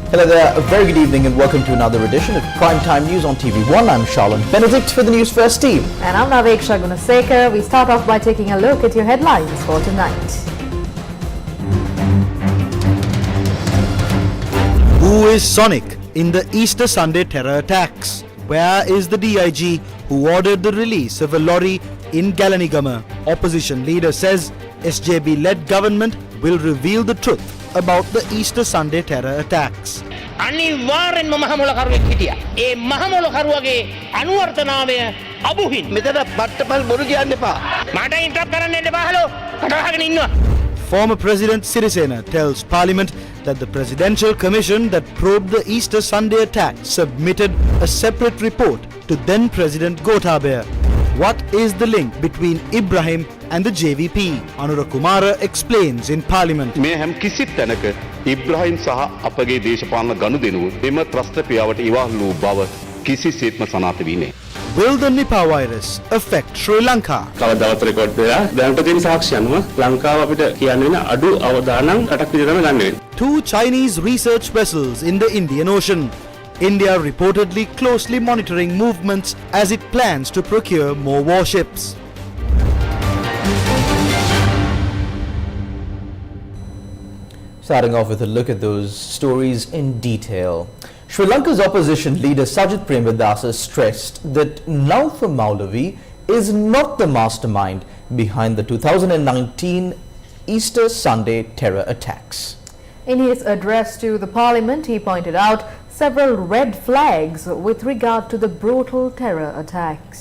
Hello there, a very good evening and welcome to another edition of Primetime News on TV1. I'm Charlotte Benedict for the News First team. And I'm Naveksha Gunasekar. We start off by taking a look at your headlines for tonight. Who is Sonic in the Easter Sunday terror attacks? Where is the DIG who ordered the release of a lorry in Galanigama? Opposition leader says SJB-led government will reveal the truth about the Easter Sunday terror attacks. අනිවාර්යෙන්ම මහමොලකරුවෙක් හිටියා. ඒ මහමොලකරුවගේ අනුවර්තනාවය අබුහින්. මෙතන පට්ටපල් බොරු කියන්න එපා. මට ඉන්ටරප්ට් කරන්න එන්න එපා හලෝ. කතාවගෙන ඉන්නවා. Former President Sirisena tells Parliament that the Presidential Commission that probed the Easter Sunday attack submitted a separate report to then President Gotabaya. What is the link between Ibrahim and the JVP? Anura Kumara explains in Parliament. මේ හැම කිසිත් තැනක ඉබ්‍රහීම් සහ අපගේ දේශපාලන ගනුදෙනුව එම ත්‍රස්ත ක්‍රියාවට ඉවහල් වූ බව කිසිසේත්ම සනාථ වී නැහැ. Will the Nipah virus affect Sri Lanka? කවදාවත් රෙකෝඩ් වෙලා දැනට තියෙන සාක්ෂි අනුව ලංකාව අපිට කියන්න වෙන අඩු අවදානම් රටක් විදිහටම ගන්න වෙනවා. Two Chinese research vessels in the Indian Ocean. India reportedly closely monitoring movements as it plans to procure more warships. Starting off with a look at those stories in detail. Sri Lanka's opposition leader Sajid Premadasa stressed that Naufer Maulavi is not the mastermind behind the 2019 Easter Sunday terror attacks. In his address to the Parliament, he pointed out several red flags with regard to the brutal terror attacks.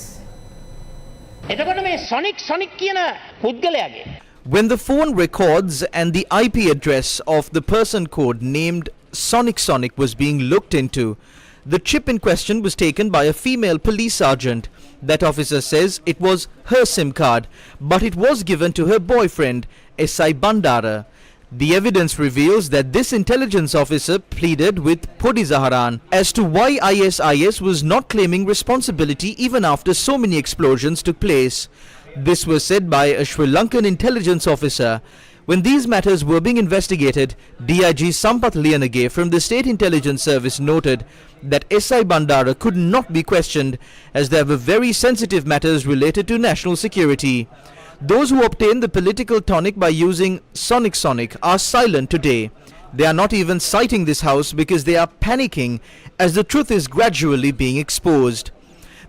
එතකොට මේ sonic කියන පුද්ගලයාගේ When the phone records and the IP address of the person code named Sonic was being looked into, the chip in question was taken by a female police sergeant. That officer says it was her SIM card, but it was given to her boyfriend, SI Bandara. The evidence reveals that this intelligence officer pleaded with Podi Zaharan as to why ISIS was not claiming responsibility even after so many explosions took place. This was said by a Sri Lankan intelligence officer. When these matters were being investigated, DIG Sampath Liyanage from the State Intelligence Service noted that SI Bandara could not be questioned as there were very sensitive matters related to national security. Those who obtain the political tonic by using Sonic are silent today. They are not even citing this house because they are panicking as the truth is gradually being exposed.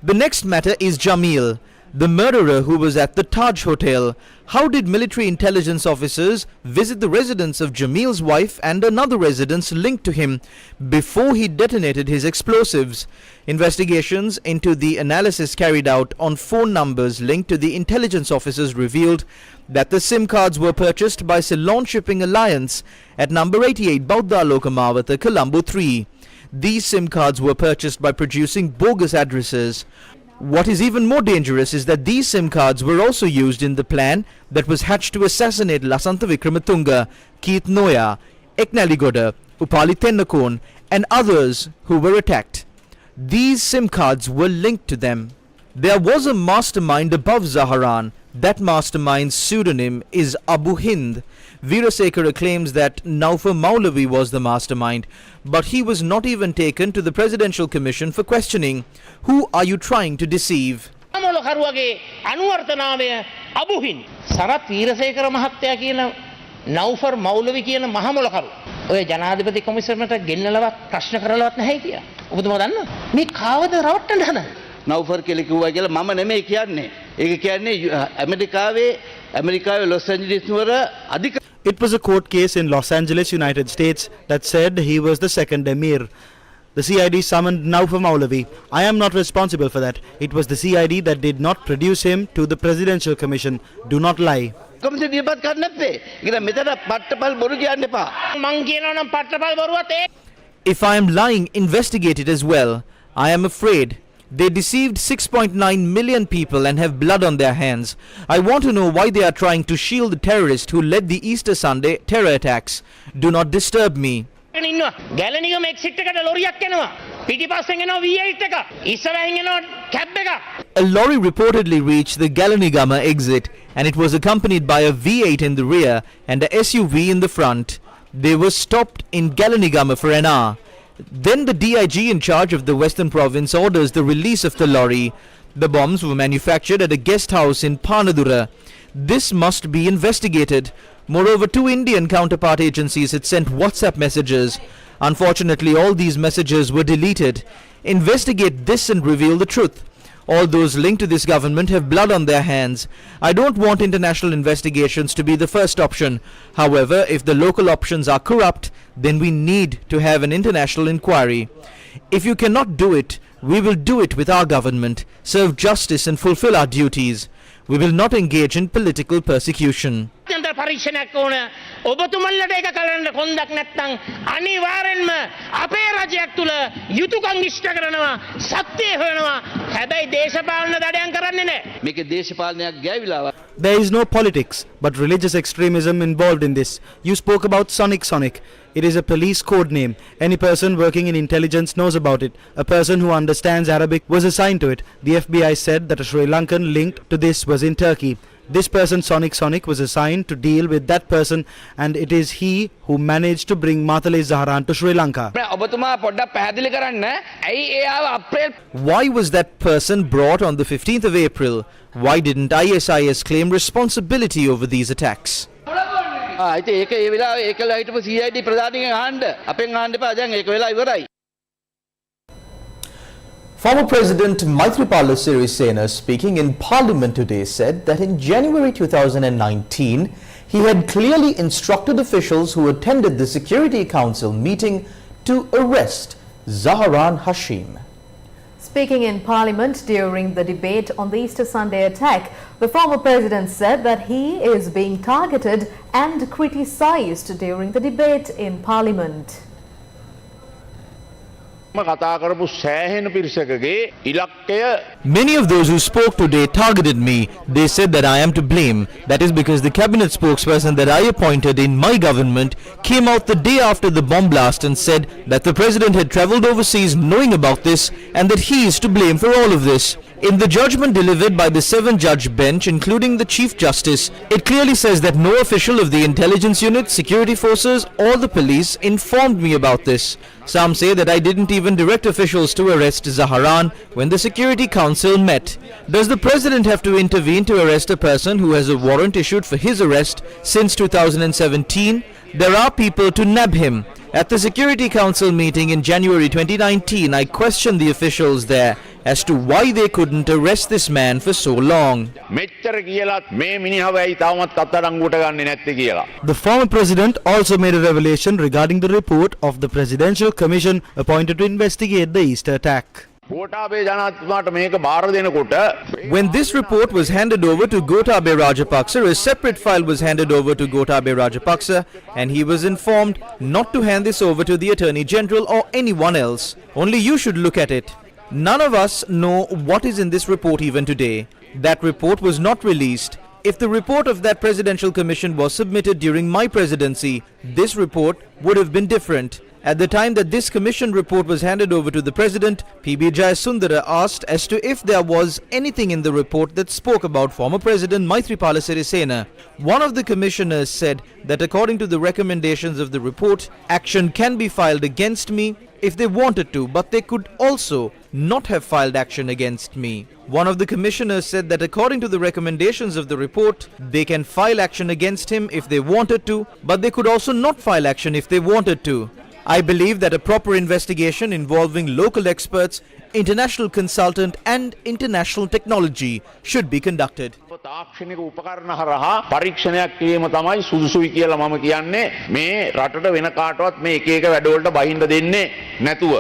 The next matter is Jamil, the murderer who was at the Taj Hotel. How did military intelligence officers visit the residence of Jamil's wife and another residence linked to him before he detonated his explosives? Investigations into the analysis carried out on phone numbers linked to the intelligence officers revealed that the SIM cards were purchased by Ceylon Shipping Alliance at number 88 Bauddha Lokamavata, Colombo 3. These SIM cards were purchased by producing bogus addresses. What is even more dangerous is that these SIM cards were also used in the plan that was hatched to assassinate Lasantha Vikramatunga, Keith Noya, Eknaligoda, Upali Tennakon and others who were attacked. These SIM cards were linked to them. There was a mastermind above Zaharan. That mastermind's pseudonym is Abu Hind. Veerasekara claims that Naufer Maulavi was the mastermind, but he was not even taken to the Presidential Commission for questioning. Who are you trying to deceive? මහමොලකරුවගේ අනුවර්තනාවය අබුහින්. Sarath Weerasekara මහත්තයා කියන නවුෆර් මෞලවි කියන මහමොලකරු. ඔය ජනාධිපති කොමිසමට ගෙන්නලවත් ප්‍රශ්න කරලවත් නැහැ කියා. ඔබතුමා දන්නවද? මේ කාවද රවට්ටන්න හදන්නේ? නවුෆර් කියලා කිව්වා කියලා මම නෙමෙයි කියන්නේ. ඒක කියන්නේ ඇමරිකාවේ ලොස් ඇන්ජලිස් නුවර අධික. It was a court case in Los Angeles, United States that said he was the second emir. The CID summoned Naufer Maulavi. I am not responsible for that. It was the CID that did not produce him to the Presidential Commission. Do not lie. කොමිසම විපත් කරන්න නැත්තේ. ඒක මෙතන පට්ටපල් බොරු කියන්න එපා. මං කියනවා නම් පට්ටපල් බරුවත් ඒ. If I am lying, investigate it as well. I am afraid. They deceived 6.9 million people and have blood on their hands. I want to know why they are trying to shield the terrorist who led the Easter Sunday terror attacks. Do not disturb me. ඉන්නවා. ගැලනිගම exit එකට ලොරියක් එනවා. පිටිපස්සෙන් එනවා V8 එක. ඉස්සරහින් එනවා cab එක. A lorry reportedly reached the Galanigama exit and it was accompanied by a V8 in the rear and a SUV in the front. They were stopped in Galanigama for an hour. Then the DIG in charge of the Western Province orders the release of the lorry. The bombs were manufactured at a guest house in Panadura. This must be investigated. Moreover, 2 Indian counterpart agencies had sent WhatsApp messages. Unfortunately, all these messages were deleted. Investigate this and reveal the truth. All those linked to this government have blood on their hands. I don't want international investigations to be the first option. However, if the local options are corrupt, then we need to have an international inquiry. If you cannot do it, we will do it with our government, serve justice and fulfill our duties. We will not engage in political persecution. අත්‍යන්ත පරීක්ෂණයක් ඕන ඔබතුමන්ලට ඒක කරන්න කොන්දක් නැත්නම් අනිවාර්යෙන්ම අපේ රජයක් තුල යුතුයකම් ඉෂ්ට කරනවා සත්‍යය හොයනවා හැබැයි දේශපාලන දඩයන් කරන්නේ නැහැ මේකේ දේශපාලනයක් ගෑවිලා There is no politics, but religious extremism involved in this. You spoke about Sonic. It is a police code name. Any person working in intelligence knows about it. A person who understands Arabic was assigned to it. The FBI said that a Sri Lankan linked to this was in Turkey. This person, Sonic, was assigned to deal with that person, and it is he who managed to bring Matale Zaharan to Sri Lanka. ඔබතුමා පොඩ්ඩක් පැහැදිලි කරන්න ඇයි ඒ ආව අප්‍රේල් Why was that person brought on the 15th of April? Why didn't ISIS claim responsibility over these attacks? ඉතින් ඒක ඒ වෙලාවේ ඒකලා හිටපු CID ප්‍රධානිගෙන් අහන්න අපෙන් අහන්න එපා දැන් ඒක වෙලා ඉවරයි. Former President Maithripala Sirisena, speaking in Parliament today, said that in January 2019, he had clearly instructed officials who attended the Security Council meeting to arrest Zaharan Hashim. Speaking in Parliament during the debate on the Easter Sunday attack, the former president said that he is being targeted and criticized during the debate in Parliament. කතා කරපු සෑහෙන පිරිසකගේ ඉලක්කය Many of those who spoke today targeted me. They said that I am to blame. That is because the cabinet spokesperson that I appointed in my government came out the day after the bomb blast and said that the president had travelled overseas knowing about this and that he is to blame for all of this. In the judgment delivered by the 7-judge bench, including the Chief Justice, it clearly says that no official of the intelligence unit, security forces or the police informed me about this. Some say that I didn't even direct officials to arrest Zaharan when the Security Council met. Does the president have to intervene to arrest a person who has a warrant issued for his arrest since 2017? There are people to nab him. At the Security Council meeting in January 2019, I questioned the officials there as to why they couldn't arrest this man for so long. මෙච්චර කියලත් මේ මිනිහව ඇයි තාමත් අත්අඩංගුවට ගන්නේ නැත්තේ කියලා. The former president also made a revelation regarding the report of the Presidential Commission appointed to investigate the Easter attack. Gotabaya ජනාධිපතිතුමාට මේක බාර දෙනකොට When this report was handed over to Gotabaya Rajapaksa, a separate file was handed over to Gotabaya Rajapaksa and he was informed not to hand this over to the Attorney General or anyone else. Only you should look at it. None of us know what is in this report even today. That report was not released. If the report of that presidential commission was submitted during my presidency, this report would have been different. At the time that this commission report was handed over to the president, P.B. Jayasundara asked as to if there was anything in the report that spoke about former President Maithripala Sirisena. One of the commissioners said that according to the recommendations of the report, action can be filed against me if they wanted to, but they could also not have filed action against me. One of the commissioners said that according to the recommendations of the report, they can file action against him if they wanted to, but they could also not file action if they wanted to. I believe that a proper investigation involving local experts, international consultant and international technology should be conducted. තාක්ෂණික උපකරණ හරහා පරීක්ෂණයක් කිරීම තමයි සුදුසුයි කියලා මම කියන්නේ මේ රටට වෙන කාටවත් මේ එක එක වැඩවලට බහින්න දෙන්නේ නැතුව.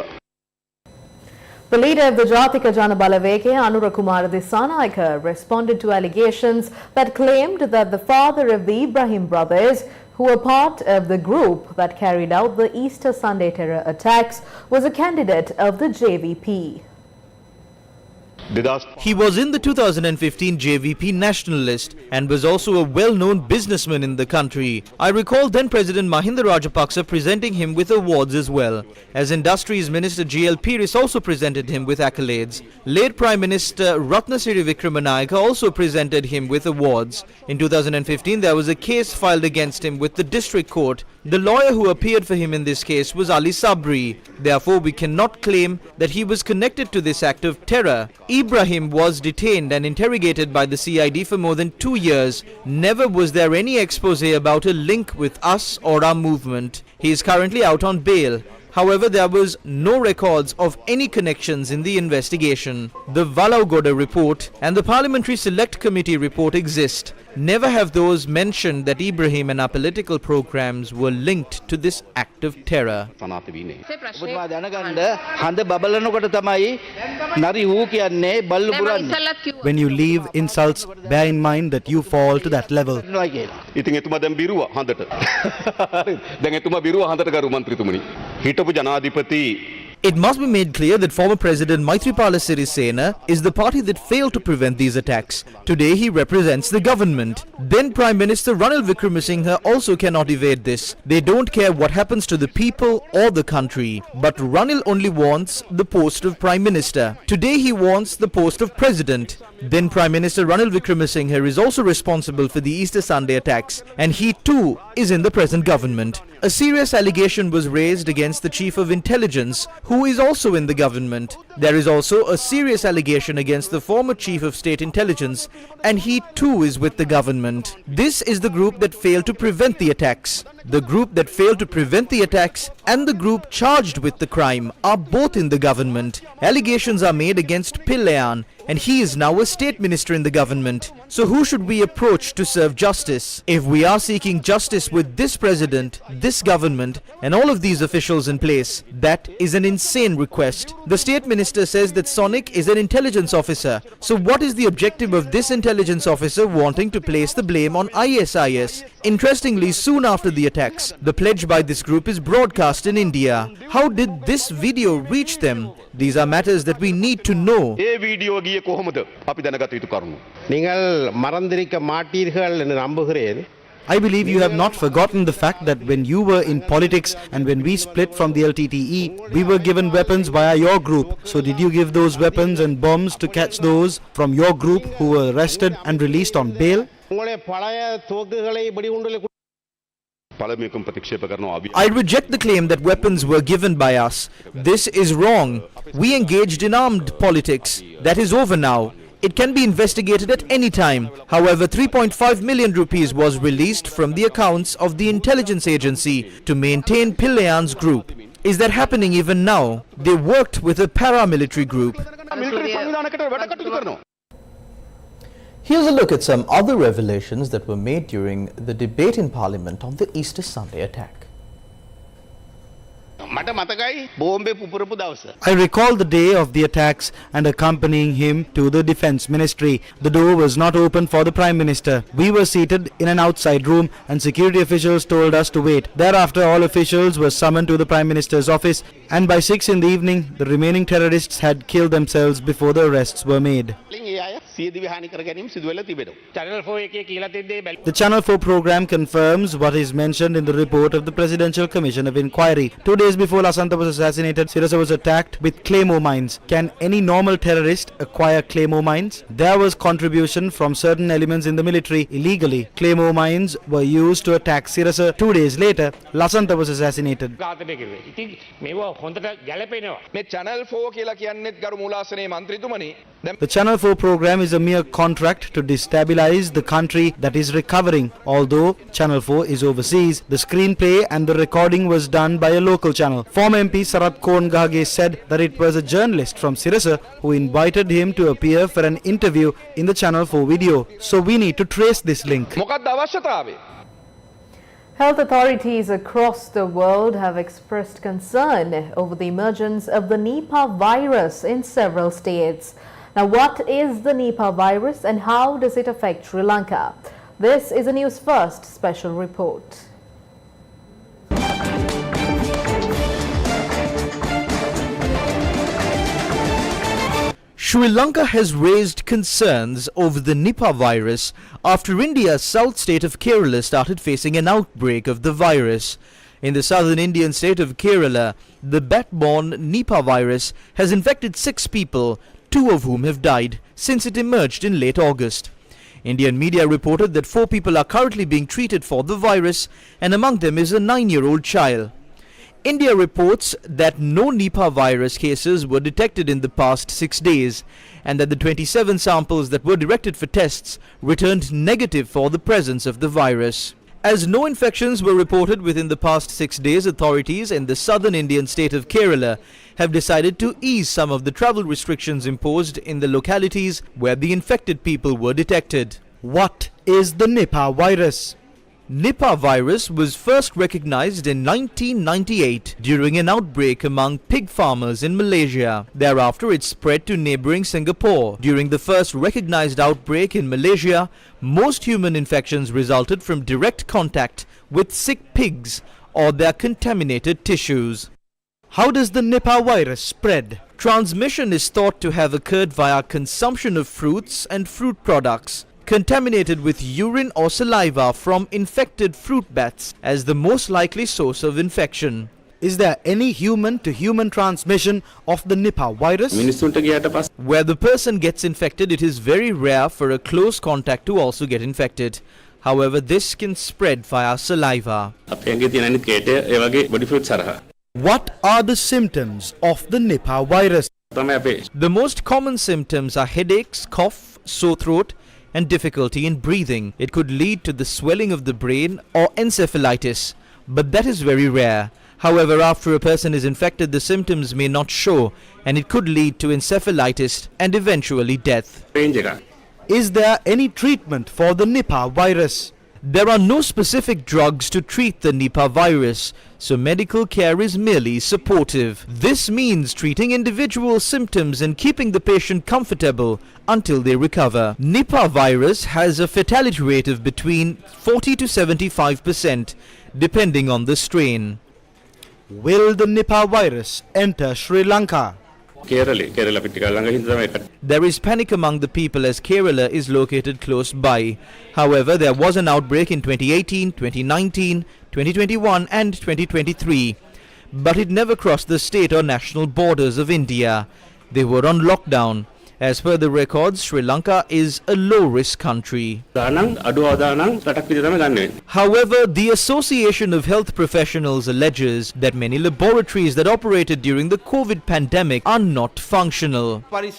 The leader of the Jatika Jana Balaveke, Anura Kumar Dissanayake, responded to allegations that claimed that the father of the Ibrahim brothers, who were part of the group that carried out the Easter Sunday terror attacks, was a candidate of the JVP. He was in the 2015 JVP national list and was also a well-known businessman in the country. I recall then President Mahinda Rajapaksa presenting him with awards as well. As Industries Minister G.L. Piris also presented him with accolades. Late Prime Minister Ratnasiri Vikramanayake also presented him with awards. In 2015 there was a case filed against him with the district court. The lawyer who appeared for him in this case was Ali Sabri. Therefore, we cannot claim that he was connected to this act of terror. Ibrahim was detained and interrogated by the CID for more than 2 years. Never was there any expose about a link with us or our movement. He is currently out on bail. However, there was no records of any connections in the investigation. The Valaugoda report and the Parliamentary Select Committee report exist. Never have those mentioned that Ibrahim and our political programs were linked to this act of terror. සනාථ වී නෑ. ඔබතුමා දැනගන්න හඳ බබලනකොට තමයි නරි හූ කියන්නේ බල්ලු පුරන්නේ. When you leave insults, bear in mind that you fall to that level. ඉතින් එතුමා දැන් බිරුවා හඳට. දැන් එතුමා බිරුවා හඳට ගරු මන්ත්‍රීතුමනි. හිටපු ජනාධිපති It must be made clear that former President Maithripala Sirisena is the party that failed to prevent these attacks. Today he represents the government. Then Prime Minister Ranil Wickremesinghe also cannot evade this. They don't care what happens to the people or the country. But Ranil only wants the post of Prime Minister. Today he wants the post of President. Then Prime Minister Ranil Wickremesinghe is also responsible for the Easter Sunday attacks, and he too is in the present government. A serious allegation was raised against the Chief of Intelligence, who is also in the government. There is also a serious allegation against the former Chief of State Intelligence, and he too is with the government. This is the group that failed to prevent the attacks. The group that failed to prevent the attacks and the group charged with the crime are both in the government. Allegations are made against Pillayan, and he is now a state minister in the government. So who should we approach to serve justice? If we are seeking justice with this president, this government, and all of these officials in place, that is an insane request. The state minister says that Sonic is an intelligence officer. So what is the objective of this intelligence officer wanting to place the blame on ISIS? Interestingly, soon after the attacks, the pledge by this group is broadcast in India. How did this video reach them? These are matters that we need to know. A video ගියේ කොහොමද? අපි දැනගත යුතු කරුණු. நீங்கள் மறந்திருக்க மாட்டீர்கள் என்று நம்புகிறேன். I believe you have not forgotten the fact that when you were in politics and when we split from the LTTE, we were given weapons via your group. So did you give those weapons and bombs to catch those from your group who were arrested and released on bail? உங்களுடைய பழைய தோக்குகளை வெடிகுண்டுகளை පළමුවෙන්ම ප්‍රතික්ෂේප කරනවා. I reject the claim that weapons were given by us. This is wrong. We engaged in armed politics. That is over now. It can be investigated at any time. However, 3.5 million rupees was released from the accounts of the intelligence agency to maintain Pillayan's group. Is that happening even now? They worked with a paramilitary group. Military සංවිධානයකට වැඩකටයුතු කරනවා. Here's a look at some other revelations that were made during the debate in Parliament on the Easter Sunday attack. මට මතකයි බෝම්බේ පුපුරපු දවස. I recall the day of the attacks and accompanying him to the Defence Ministry. The door was not open for the Prime Minister. We were seated in an outside room and security officials told us to wait. Thereafter, all officials were summoned to the Prime Minister's office, and by 6 in the evening, the remaining terrorists had killed themselves before the arrests were made. ඒ අය සියදිවි හානි කර ගැනීම සිදු වෙලා තිබෙනවා. Channel 4 එකේ කියලා තිබ්බේ The Channel 4 program confirms what is mentioned in the report of the Presidential Commission of Inquiry. 2 days before Lasantha was assassinated, Sirasa was attacked with claymore mines. Can any normal terrorist acquire claymore mines? There was contribution from certain elements in the military illegally. Claymore mines were used to attack Sirasa. 2 days later, Lasantha was assassinated. ඝාතනය කෙරුවේ. ඉතින් මේවා හොඳට ගැලපෙනවා. මේ Channel 4 කියලා කියන්නේත් ගරු මූලාසනයේ මන්ත්‍රීතුමනි. The Channel 4 program is a mere contract to destabilize the country that is recovering. Although Channel 4 is overseas, the screenplay and the recording was done by a local channel. Former MP Sarat Kongage said that it was a journalist from Sirasa who invited him to appear for an interview in the Channel 4 video. So we need to trace this link. මොකක්ද අවශ්‍යතාවය? Health authorities across the world have expressed concern over the emergence of the Nipah virus in several states. Now, what is the Nipah virus and how does it affect Sri Lanka? This is a News First special report. Sri Lanka has raised concerns over the Nipah virus after India's south state of Kerala started facing an outbreak of the virus. In the southern Indian state of Kerala, the bat-borne Nipah virus has infected 6 people, 2 of whom have died since it emerged in late August. Indian media reported that 4 people are currently being treated for the virus, and among them is a 9-year-old child. India reports that no Nipah virus cases were detected in the past 6 days and that the 27 samples that were directed for tests returned negative for the presence of the virus. As no infections were reported within the past 6 days, authorities in the southern Indian state of Kerala have decided to ease some of the travel restrictions imposed in the localities where the infected people were detected. What is the Nipah virus? Nipah virus was first recognized in 1998 during an outbreak among pig farmers in Malaysia. Thereafter, it spread to neighboring Singapore. During the first recognized outbreak in Malaysia, most human infections resulted from direct contact with sick pigs or their contaminated tissues. How does the Nipah virus spread? Transmission is thought to have occurred via consumption of fruits and fruit products, contaminated with urine or saliva from infected fruit bats as the most likely source of infection. Is there any human-to-human transmission of the Nipah virus? Where the person gets infected, it is very rare for a close contact to also get infected. However, this can spread via saliva. What are the symptoms of the Nipah virus? The most common symptoms are headaches, cough, sore throat, and difficulty in breathing. It could lead to the swelling of the brain or encephalitis, but that is very rare. However, after a person is infected, the symptoms may not show, and it could lead to encephalitis and eventually death. Is there any treatment for the Nipah virus? There are no specific drugs to treat the Nipah virus, so medical care is merely supportive. This means treating individual symptoms and keeping the patient comfortable until they recover. Nipah virus has a fatality rate of between 40 to 75%, depending on the strain. Will the Nipah virus enter Sri Lanka? There is panic among the people as Kerala is located close by. However, there was an outbreak in 2018, 2019, 2021 and 2023. But it never crossed the state or national borders of India. They were on lockdown. As per the records, Sri Lanka is a low-risk country. However, the Association of Health Professionals alleges that many laboratories that operated during the COVID pandemic are not functional. A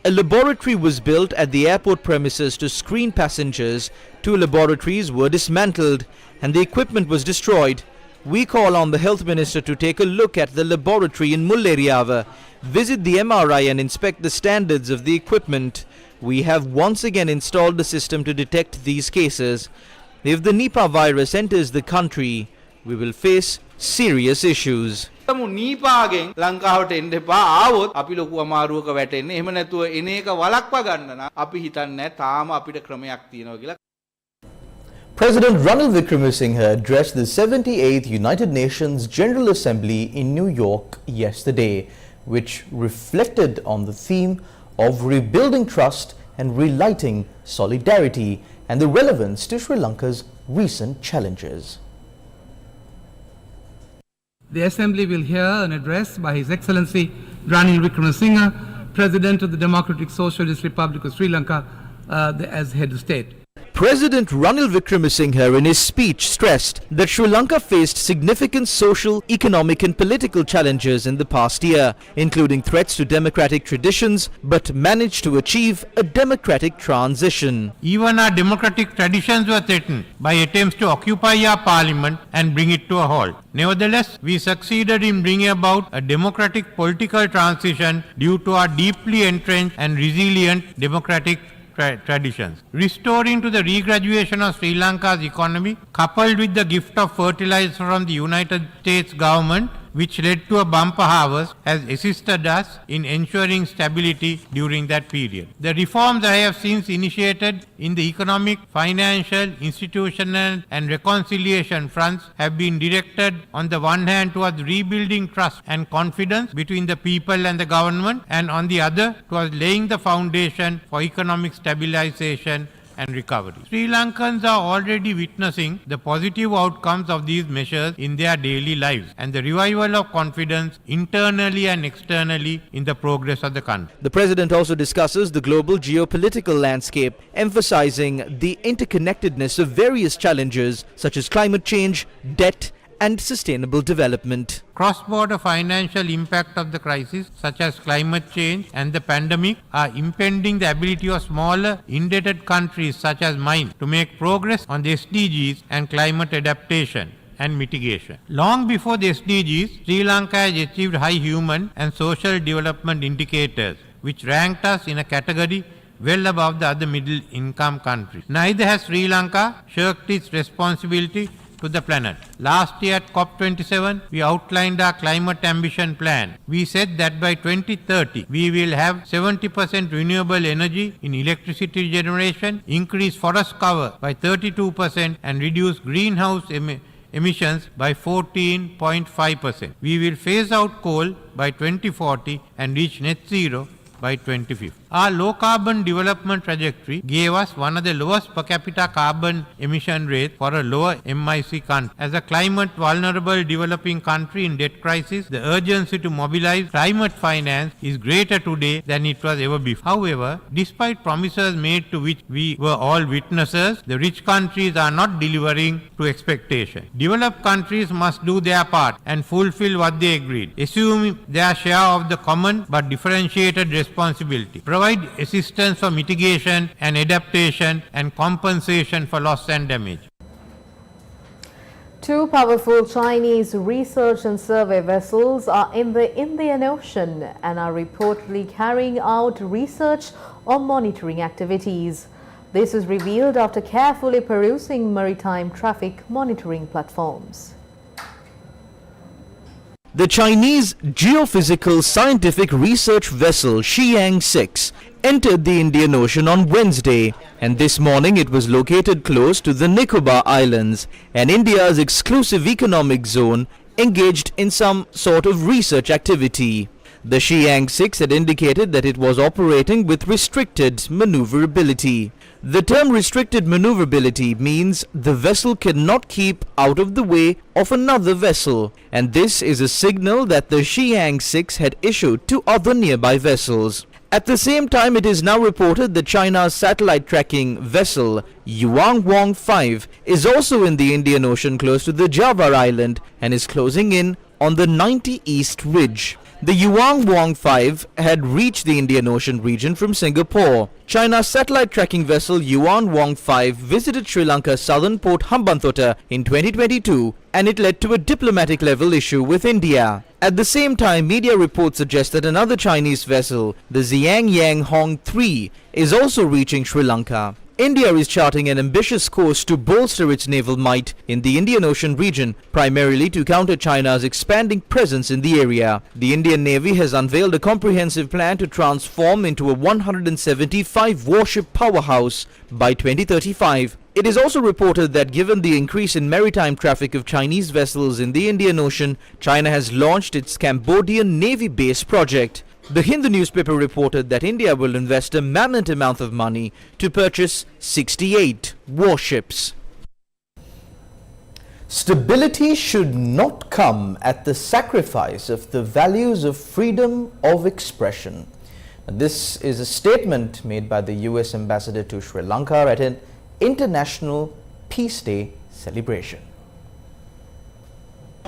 laboratory was built at the airport premises to screen passengers. 2 laboratories were dismantled and the equipment was destroyed. We call on the Health Minister to take a look at the laboratory in Mulleriava, visit the MRI and inspect the standards of the equipment. We have once again installed the system to detect these cases. If the Nipah virus enters the country, we will face serious issues. නීපාගෙන් ලංකාවට එන්න එපා ආවොත් අපි ලොකු අමාරුවක වැටෙන්නේ. එහෙම නැතුව එන එක වළක්වා ගන්න නම් අපි හිතන්නේ තාම අපිට ක්‍රමයක් තියෙනවා කියලා. President Ranil Wickremesinghe addressed the 78th United Nations General Assembly in New York yesterday, which reflected on the theme of rebuilding trust and relighting solidarity and the relevance to Sri Lanka's recent challenges. The Assembly will hear an address by His Excellency Ranil Wickremesinghe, President of the Democratic Socialist Republic of Sri Lanka, as head of state. President Ranil Wickremesinghe in his speech stressed that Sri Lanka faced significant social, economic and political challenges in the past year, including threats to democratic traditions, but managed to achieve a democratic transition. Even our democratic traditions were threatened by attempts to occupy our parliament and bring it to a halt. Nevertheless, we succeeded in bringing about a democratic political transition due to our deeply entrenched and resilient democratic traditions. Restoring to the regraduation of Sri Lanka's economy, coupled with the gift of fertilizer from the United States government, which led to a bumper harvest, has assisted us in ensuring stability during that period. The reforms I have since initiated in the economic, financial, institutional and reconciliation fronts have been directed on the one hand towards rebuilding trust and confidence between the people and the government, and on the other towards laying the foundation for economic stabilization and recovery. Sri Lankans are already witnessing the positive outcomes of these measures in their daily lives and the revival of confidence internally and externally in the progress of the country. The President also discusses the global geopolitical landscape, emphasizing the interconnectedness of various challenges such as climate change, debt, and sustainable development. Cross-border financial impact of the crisis, such as climate change and the pandemic, are impeding the ability of smaller, indebted countries such as mine to make progress on the SDGs and climate adaptation and mitigation. Long before the SDGs, Sri Lanka has achieved high human and social development indicators, which ranked us in a category well above the other middle-income countries. Neither has Sri Lanka shirked its responsibility to the planet. Last year at COP27, we outlined our climate ambition plan. We said that by 2030, we will have 70% renewable energy in electricity generation, increase forest cover by 32%, and reduce greenhouse emissions by 14.5%. We will phase out coal by 2040 and reach net zero by 2050. Our low carbon development trajectory gave us one of the lowest per capita carbon emission rates for a lower MIC country. As a climate vulnerable developing country in debt crisis, the urgency to mobilize climate finance is greater today than it was ever before. However, despite promises made to which we were all witnesses, the rich countries are not delivering to expectation. Developed countries must do their part and fulfill what they agreed, assume their share of the common but differentiated responsibility. Provide assistance for mitigation and adaptation and compensation for loss and damage. Two powerful Chinese research and survey vessels are in the Indian Ocean and are reportedly carrying out research or monitoring activities. This is revealed after carefully perusing maritime traffic monitoring platforms. The Chinese geophysical scientific research vessel Xiang-6 entered the Indian Ocean on Wednesday, and this morning it was located close to the Nicobar Islands, and India's exclusive economic zone, engaged in some sort of research activity. The Xiang-6 had indicated that it was operating with restricted maneuverability. The term restricted maneuverability means the vessel cannot keep out of the way of another vessel, and this is a signal that the Xiang-6 had issued to other nearby vessels. At the same time, it is now reported that China's satellite tracking vessel Yuanwang-5 is also in the Indian Ocean close to the Java Island and is closing in on the 90 East Ridge. The Yuanwang-5 had reached the Indian Ocean region from Singapore. China's satellite tracking vessel Yuanwang-5 visited Sri Lanka's southern port Hambantota in 2022, and it led to a diplomatic level issue with India. At the same time, media reports suggest that another Chinese vessel, the Xiangyang Hong 3, is also reaching Sri Lanka. India is charting an ambitious course to bolster its naval might in the Indian Ocean region, primarily to counter China's expanding presence in the area. The Indian Navy has unveiled a comprehensive plan to transform into a 175 warship powerhouse by 2035. It is also reported that given the increase in maritime traffic of Chinese vessels in the Indian Ocean, China has launched its Cambodian Navy base project. The Hindu newspaper reported that India will invest a mammoth amount of money to purchase 68 warships. Stability should not come at the sacrifice of the values of freedom of expression. This is a statement made by the US ambassador to Sri Lanka at an International Peace Day celebration.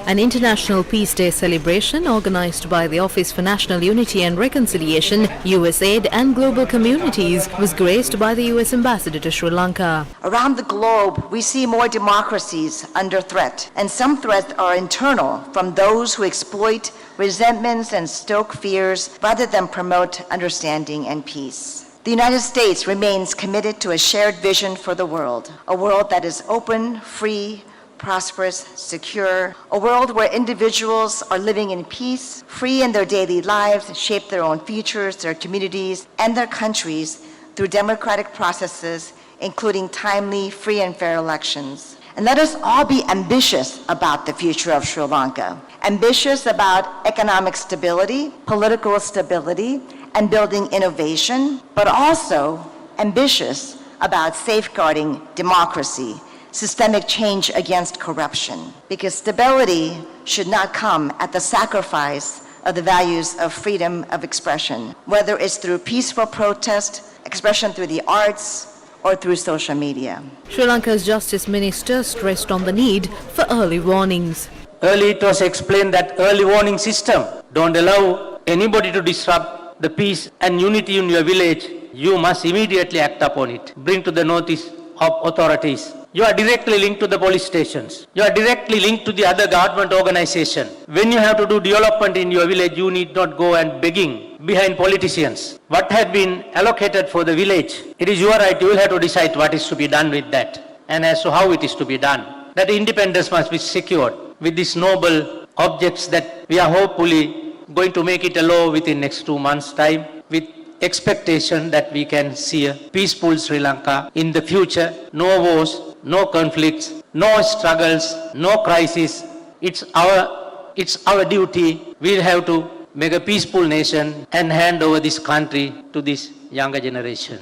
An International Peace Day celebration organized by the Office for National Unity and Reconciliation, USAID and Global Communities was graced by the US Ambassador to Sri Lanka. Around the globe, we see more democracies under threat, and some threats are internal from those who exploit resentments and stoke fears rather than promote understanding and peace. The United States remains committed to a shared vision for the world, a world that is open, free, prosperous, secure, a world where individuals are living in peace, free in their daily lives, shape their own futures, their communities, and their countries through democratic processes, including timely, free, and fair elections. And let us all be ambitious about the future of Sri Lanka, ambitious about economic stability, political stability, and building innovation, but also ambitious about safeguarding democracy, systemic change against corruption, because stability should not come at the sacrifice of the values of freedom of expression, whether it's through peaceful protest, expression through the arts, or through social media. Sri Lanka's Justice Minister stressed on the need for early warnings. Early it was explained that early warning system don't allow anybody to disrupt the peace and unity in your village. You must immediately act upon it. Bring to the notice of authorities. You are directly linked to the police stations. You are directly linked to the other government organization. When you have to do development in your village, you need not go and begging behind politicians. What had been allocated for the village, it is your right. You will have to decide what is to be done with that and as to how it is to be done. That independence must be secured with these noble objects that we are hopefully going to make it a law within next 2 months' time, with expectation that we can see a peaceful Sri Lanka in the future. No wars, no conflicts, no struggles, no crisis. It's our duty. We'll have to make a peaceful nation and hand over this country to this younger generation.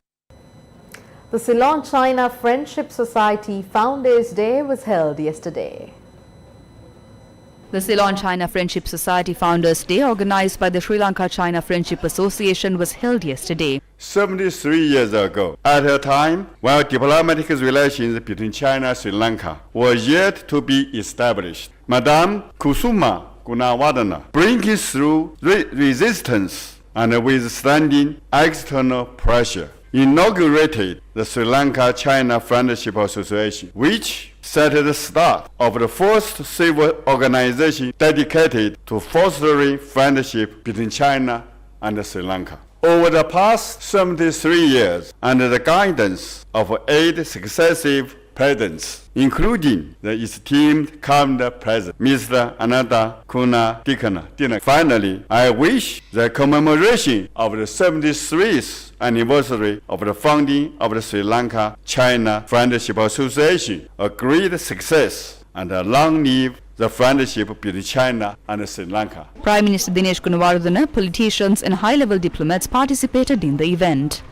The Ceylon-China Friendship Society Founders Day was held yesterday. The Ceylon-China Friendship Society Founders Day, organized by the Sri Lanka-China Friendship Association, was held yesterday. 73 years ago, at a time when diplomatic relations between China and Sri Lanka were yet to be established, Madame Kusuma Gunawardena, breaking through resistance and withstanding external pressure, inaugurated the Sri Lanka-China Friendship Association, which set the start of the first civil organization dedicated to fostering friendship between China and Sri Lanka. Over the past 73 years, under the guidance of 8 successive presidents, including the esteemed current president, Mr. Ananda Kunadikana. Finally, I wish the commemoration of the 73th anniversary of the founding of the Sri Lanka-China Friendship Association a great success, and long live the friendship between China and Sri Lanka. Prime Minister Dinesh Gunawardena, politicians and high-level diplomats participated in the event.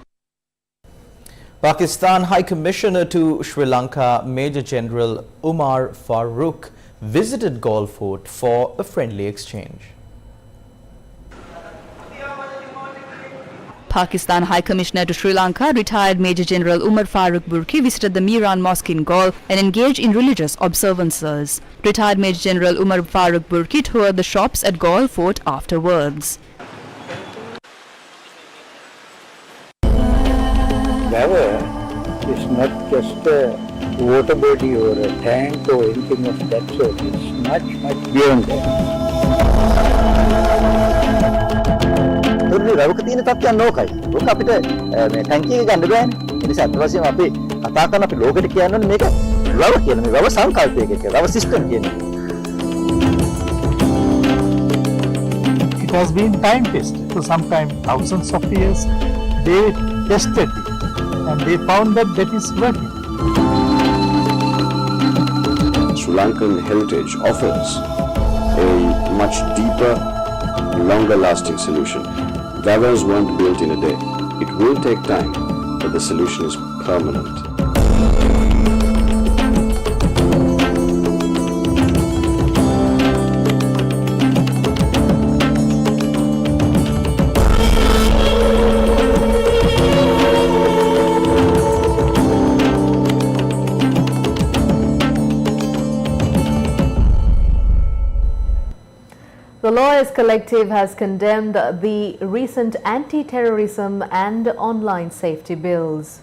Pakistan High Commissioner to Sri Lanka, Major General Umar Farooq, visited Galle Fort for a friendly exchange. Pakistan High Commissioner to Sri Lanka, retired Major General Umar Farooq Burki, visited the Miran Mosque in Galle and engaged in religious observances. Retired Major General Umar Farooq Burki toured the shops at Galle Fort afterwards. Never. It's not just a water body or a tank or anything of that sort. It's much, much beyond that. රවක තියෙන තත්ත්වයන් ඕකයි. ඕක අපිට මේ ටැංකිය එක ගන්න බෑනේ. ඒ නිසා අත් වශයෙන්ම අපි කතා කරන අපි ලෝකෙට කියන්න ඕනේ මේක රව කියන මේ රව සංකල්පයක එක රව සිස්ටම් කියන එක. It has been time tested for some time, thousands of years. They tested it and they found that that is working. Sri Lankan heritage offers a much deeper, longer lasting solution. Gavers weren't built in a day. It will take time, but the solution is permanent. The Lawyers Collective has condemned the recent anti-terrorism and online safety bills.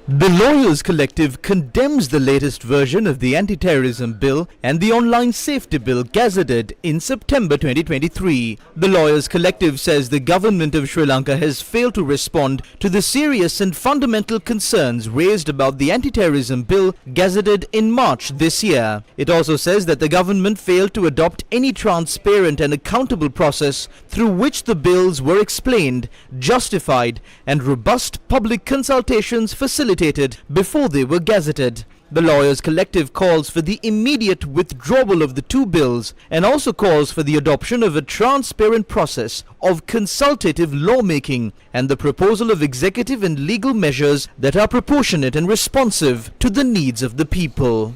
The Lawyers Collective condemns the latest version of the anti-terrorism bill and the online safety bill gazetted in September 2023. The Lawyers Collective says the government of Sri Lanka has failed to respond to the serious and fundamental concerns raised about the anti-terrorism bill gazetted in March this year. It also says that the government failed to adopt any transparent and accountable process through which the bills were explained, justified, and robust public consultations facilitated before they were gazetted. The lawyers' collective calls for the immediate withdrawal of the two bills and also calls for the adoption of a transparent process of consultative lawmaking and the proposal of executive and legal measures that are proportionate and responsive to the needs of the people.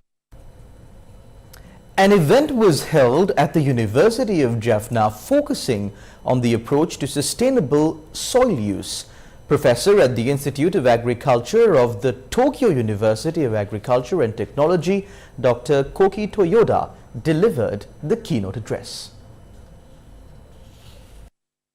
An event was held at the University of Jaffna focusing on the approach to sustainable soil use. Professor at the Institute of Agriculture of the Tokyo University of Agriculture and Technology, Dr. Koki Toyoda, delivered the keynote address.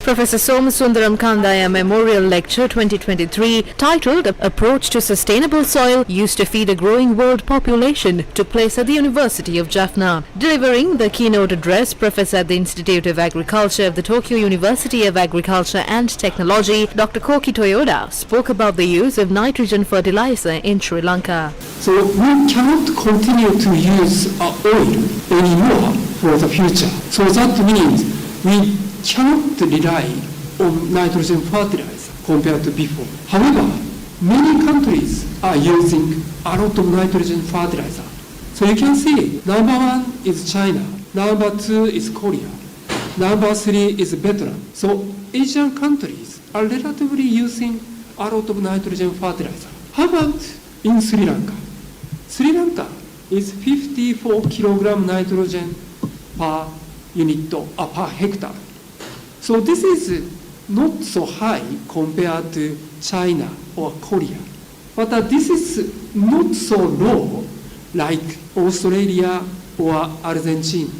Professor Somasundaram Kandaya Memorial Lecture 2023, titled Approach to Sustainable Soil Used to Feed a Growing World Population, took place at the University of Jaffna. Delivering the keynote address, Professor at the Institute of Agriculture of the Tokyo University of Agriculture and Technology, Dr. Koki Toyoda, spoke about the use of nitrogen fertilizer in Sri Lanka. So we cannot continue to use oil anymore for the future. So that means we cannot rely on nitrogen fertilizer compared to before. However, many countries are using a lot of nitrogen fertilizer. So you can see, number one is China, number two is Korea, number three is Vietnam. So Asian countries are relatively using a lot of nitrogen fertilizer. How about in Sri Lanka? Sri Lanka is 54 kilogram nitrogen per unit per hectare. So this is not so high compared to China or Korea. But this is not so low like Australia or Argentina.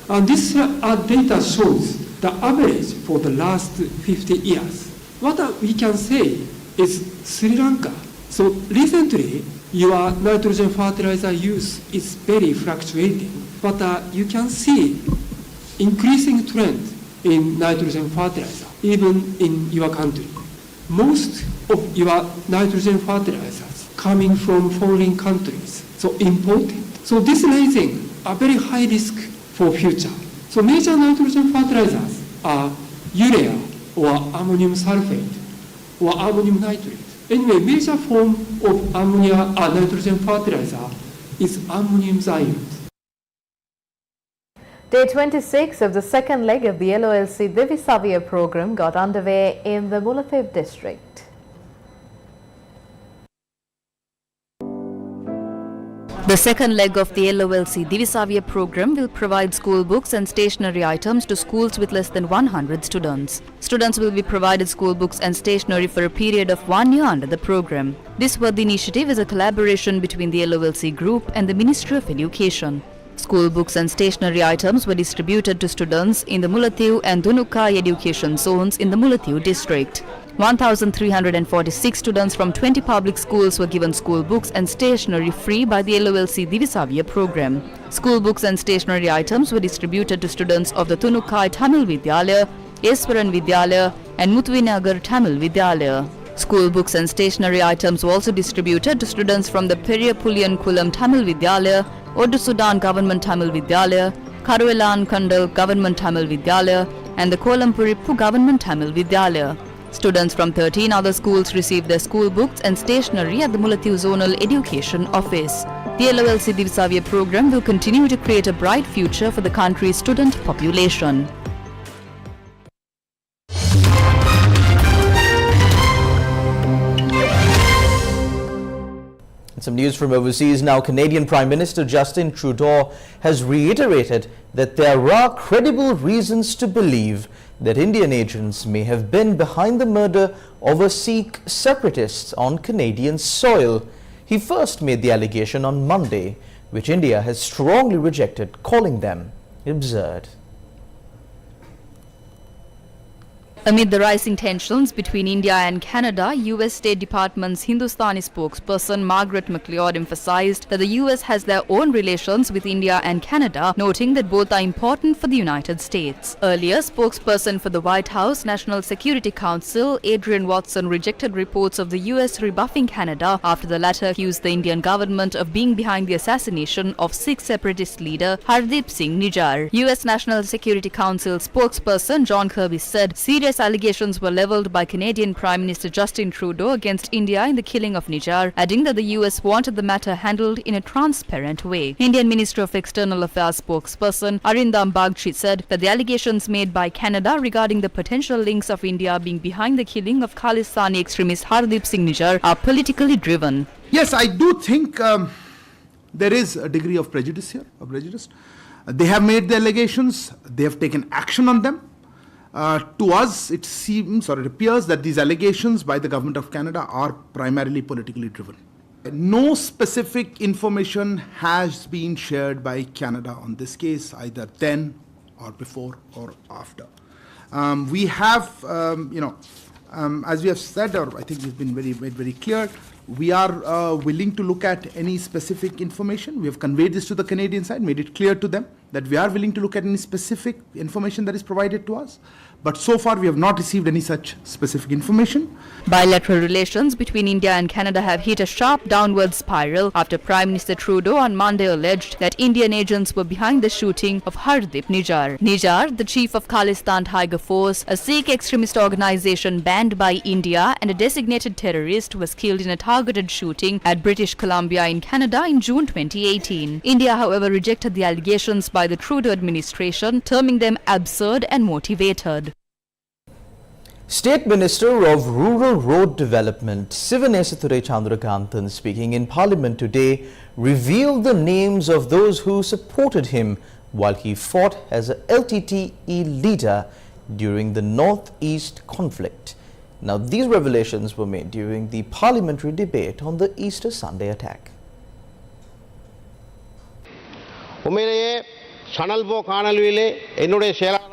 And this data shows the average for the last 50 years. What we can say is Sri Lanka. So recently, your nitrogen fertilizer use is very fluctuating. But you can see increasing trend in nitrogen fertilizer, even in your country. Most of your nitrogen fertilizers coming from foreign countries, so imported. So this raising a very high risk for future. So major nitrogen fertilizers are urea or ammonium sulfate or ammonium nitrate. Anyway, major form of ammonia or nitrogen fertilizer is ammonium iodide. Day 26 of the second leg of the LOLC Divisavya program got underway in the Mullaitivu district. The second leg of the LOLC Divisavya program will provide school books and stationery items to schools with less than 100 students. Students will be provided school books and stationery for a period of 1 year under the program. This Worthy initiative is a collaboration between the LOLC group and the Ministry of Education. School books and stationery items were distributed to students in the Mullaitivu and Dunukai education zones in the Mullaitivu district. 1,346 students from 20 public schools were given school books and stationery free by the LOLC Divisavya program. School books and stationery items were distributed to students of the Tunukai Tamil Vidyalaya, Eswaran Vidyalaya and Muthuvinagar Tamil Vidyalaya. School books and stationery items were also distributed to students from the Periyapuliyan Kulam Tamil Vidyalaya, Odu Sudan Government Tamil Vidyalaya, Karuvelan Kandal Government Tamil Vidyalaya and the Kolampurippu Government Tamil Vidyalaya. Students from 13 other schools received their school books and stationery at the Mullaitivu Zonal Education Office. The LOLC Divisavya program will continue to create a bright future for the country's student population. Some news from overseas now. Canadian Prime Minister Justin Trudeau has reiterated that there are credible reasons to believe that Indian agents may have been behind the murder of a Sikh separatists on Canadian soil. He first made the allegation on Monday, which India has strongly rejected, calling them absurd. Amid the rising tensions between India and Canada, US State Department's Hindustani spokesperson Margaret McLeod emphasized that the US has their own relations with India and Canada, noting that both are important for the United States. Earlier, spokesperson for the White House National Security Council Adrian Watson rejected reports of the US rebuffing Canada after the latter accused the Indian government of being behind the assassination of Sikh separatist leader Hardeep Singh Nijjar. US National Security Council spokesperson John Kirby said serious Various allegations were levelled by Canadian Prime Minister Justin Trudeau against India in the killing of Nijar, adding that the US wanted the matter handled in a transparent way. Indian Minister of External Affairs spokesperson Arindam Bagchi said that the allegations made by Canada regarding the potential links of India being behind the killing of Khalistani extremist Hardeep Singh Nijjar are politically driven. Yes, I do think there is a degree of prejudice here, They have made the allegations, they have taken action on them. To us, it seems or it appears that these allegations by the Government of Canada are primarily politically driven. No specific information has been shared by Canada on this case, either then or before or after. We have, as we have said, or I think we've been made very clear, we are willing to look at any specific information. We have conveyed this to the Canadian side, made it clear to them that we are willing to look at any specific information that is provided to us. But so far, we have not received any such specific information. Bilateral relations between India and Canada have hit a sharp downward spiral after Prime Minister Trudeau on Monday alleged that Indian agents were behind the shooting of Hardeep Nijjar. Nijjar, the chief of Khalistan Tiger Force, a Sikh extremist organization banned by India and a designated terrorist, was killed in a targeted shooting at British Columbia in Canada in June 2018. India, however, rejected the allegations by the Trudeau administration, terming them absurd and motivated. State Minister of Rural Road Development Sivanesature Chandrakanthan, speaking in Parliament today, revealed the names of those who supported him while he fought as a LTTE leader during the North-East conflict. Now, these revelations were made during the parliamentary debate on the Easter Sunday attack.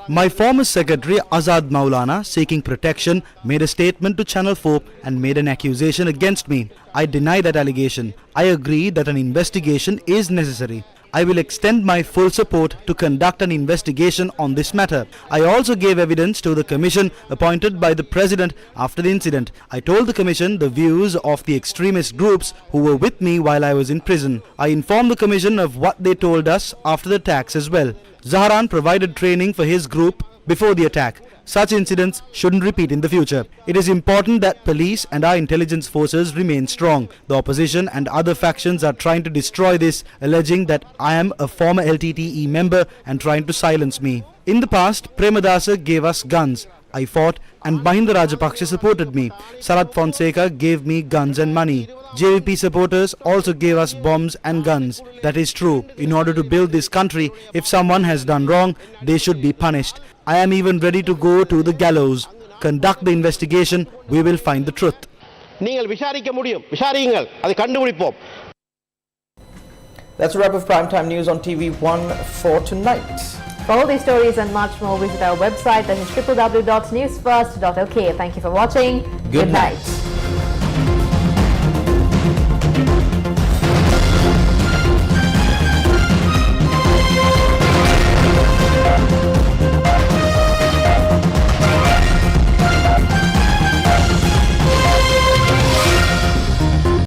My former secretary Azad Maulana, seeking protection, made a statement to Channel 4 and made an accusation against me. I deny that allegation. I agree that an investigation is necessary. I will extend my full support to conduct an investigation on this matter. I also gave evidence to the commission appointed by the President after the incident. I told the commission the views of the extremist groups who were with me while I was in prison. I informed the commission of what they told us after the attacks as well. Zaharan provided training for his group before the attack. Such incidents shouldn't repeat in the future. It is important that police and our intelligence forces remain strong. The opposition and other factions are trying to destroy this, alleging that I am a former LTTE member and trying to silence me. In the past, Premadasa gave us guns. I fought and Mahinda Rajapaksa supported me. Sarat Fonseca gave me guns and money. JVP supporters also gave us bombs and guns. That is true. In order to build this country, if someone has done wrong, they should be punished. I am even ready to go to the gallows. Conduct the investigation, we will find the truth. That's a wrap of Primetime News on TV1 for tonight. For all these stories and much more, visit our website, that is www.newsfirst.lk. Thank you for watching. Good night.